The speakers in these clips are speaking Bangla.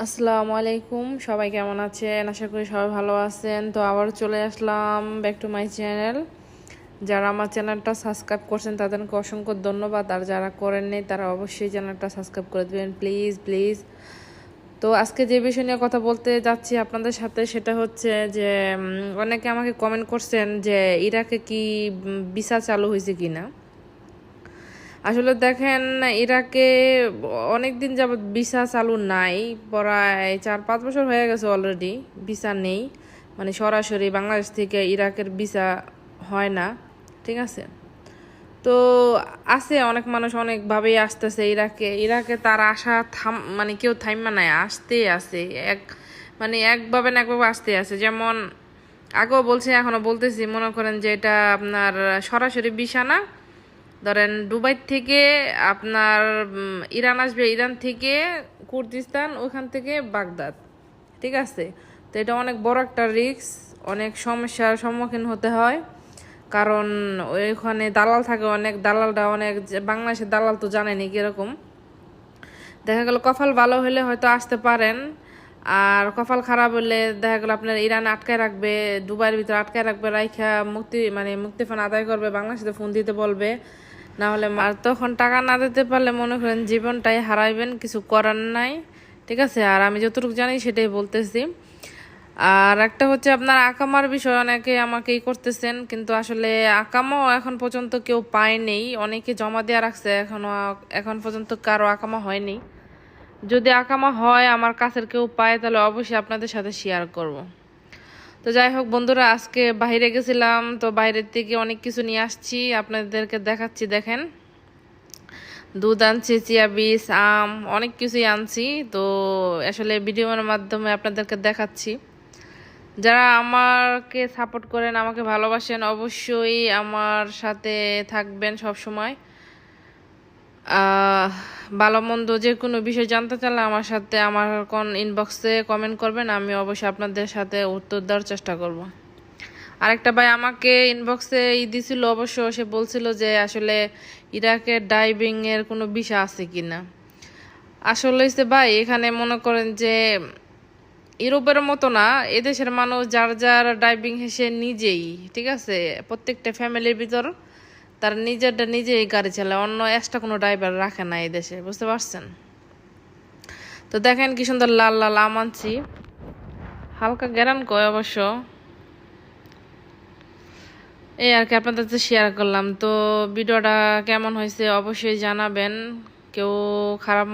আসসালামু আলাইকুম, সবাই কেমন আছেন? আশা করি সবাই ভালো আছেন। তো আবার চলে আসলাম ব্যাক টু মাই চ্যানেল। যারা আমার চ্যানেলটা সাবস্ক্রাইব করছেন তাদেরকে অসংখ্য ধন্যবাদ, আর যারা করেননি তারা অবশ্যই চ্যানেলটা সাবস্ক্রাইব করে দেবেন, প্লিজ প্লিজ। তো আজকে যে বিষয় নিয়ে কথা বলতে যাচ্ছি আপনাদের সাথে সেটা হচ্ছে যে অনেকে আমাকে কমেন্ট করছেন যে ইরাকে কি ভিসা চালু হয়েছে কিনা। আসলে দেখেন, ইরাকে অনেক দিন যাবৎ ভিসা চালু নাই, প্রায় 4-5 বছর হয়ে গেছে অলরেডি ভিসা নেই। মানে সরাসরি বাংলাদেশ থেকে ইরাকের ভিসা হয় না, ঠিক আছে। তো আছে অনেক মানুষ অনেকভাবেই আসতেছে ইরাকে। ইরাকে তার আশা মানে কেউ থাইমা নাই, আসতেই আছে। মানে একভাবে না একভাবে আসতে আছে। যেমন আগেও বলছি, এখনো বলতেছি, মনে করেন যে এটা আপনার সরাসরি ভিসা না। ধরেন দুবাই থেকে আপনার ইরান আসবে, ইরান থেকে কুর্দিস্তান, ওখান থেকে বাগদাদ, ঠিক আছে। তো এটা অনেক বড় একটা রিস্ক, অনেক সমস্যার সম্মুখীন হতে হয়। কারণ ওইখানে দালাল থাকে অনেক, দালালটা অনেক, বাংলাদেশের দালাল তো জানেনি কিরকম। দেখা গেল কপাল ভালো হলে হয়তো আসতে পারেন, আর কপাল খারাপ হলে দেখা গেল আপনার ইরানে আটকায় রাখবে, দুবাইয়ের ভিতরে আটকায় রাখবে, রাইখা মুক্তিপণ আদায় করবে, বাংলাদেশে ফোন দিতে বলবে। না হলে আর তখন টাকা না দিতে পারলে মনে করেন জীবনটাই হারাইবেন, কিছু করার নাই, ঠিক আছে। আর আমি যতটুকু জানি সেটাই বলতেছি। আর একটা হচ্ছে আপনার আকামার বিষয়, অনেকে আমাকে করতেছেন, কিন্তু আসলে আকামাও এখন পর্যন্ত কেউ পায়নি। অনেকে জমা দিয়ে রাখছে, এখন পর্যন্ত কারো আকামা হয়নি। যদি আকামা হয়, আমার কাছের কেউ পায়, তাহলে অবশ্যই আপনাদের সাথে শেয়ার করব। তো যাই হোক বন্ধুরা, আজকে বাইরে গেছিলাম, তো বাইরের থেকে অনেক কিছু নিয়ে আসছি, আপনাদেরকে দেখাচ্ছি। দেখেন, দুধ আনছি, চিয়া বীজ, আম, অনেক কিছুই আনছি। তো আসলে ভিডিওর মাধ্যমে আপনাদেরকে দেখাচ্ছি। যারা আমাকে সাপোর্ট করেন, আমাকে ভালোবাসেন, অবশ্যই আমার সাথে থাকবেন সব সময়। ভালো মন্দ যে কোনো বিষয় জানতে চাইলে আমার সাথে আমার ইনবক্সে কমেন্ট করবেন, আমি অবশ্যই আপনাদের সাথে উত্তর দেওয়ার চেষ্টা করব। আরেকটা ভাই আমাকে ইনবক্সে দিছিল, অবশ্য সে বলছিল যে আসলে ইরাকের ডাইভিং এর কোনো বিষয় আছে কিনা। আসলে ভাই, এখানে মনে করেন যে ইউরোপের মতো না, এদেশের মানুষ যার যার ডাইভিং সে নিজেই, ঠিক আছে। প্রত্যেকটা ফ্যামিলির ভিতর তার নিজেরটা নিজেই গাড়ি চালায়, অন্য এক্সট্রা কোনো ড্রাইভার রাখে না এই দেশে, বুঝতে পারছেন। তো দেখেন কি সুন্দর লাল লাল আম আনছি, হালকা গ্যারান কয় অবশ্য। এই আর কি আপনাদের সাথে শেয়ার করলাম। তো ভিডিওটা কেমন হয়েছে অবশ্যই জানাবেন। কেউ খারাপ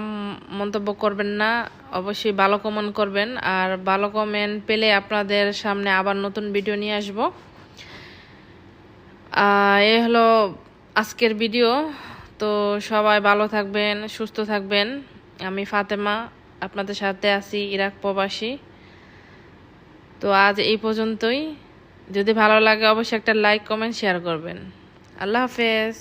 মন্তব্য করবেন না, অবশ্যই ভালো কমেন্ট করবেন। আর ভালো কমেন্ট পেলে আপনাদের সামনে আবার নতুন ভিডিও নিয়ে আসব। এই হলো আজকের ভিডিও। তো সবাই ভালো থাকবেন, সুস্থ থাকবেন। আমি ফাতেমা, আপনাদের সাথে আছি, ইরাক প্রবাসী। তো আজ এই পর্যন্তই। যদি ভালো লাগে অবশ্যই একটা লাইক, কমেন্ট, শেয়ার করবেন। আল্লাহ হাফেজ।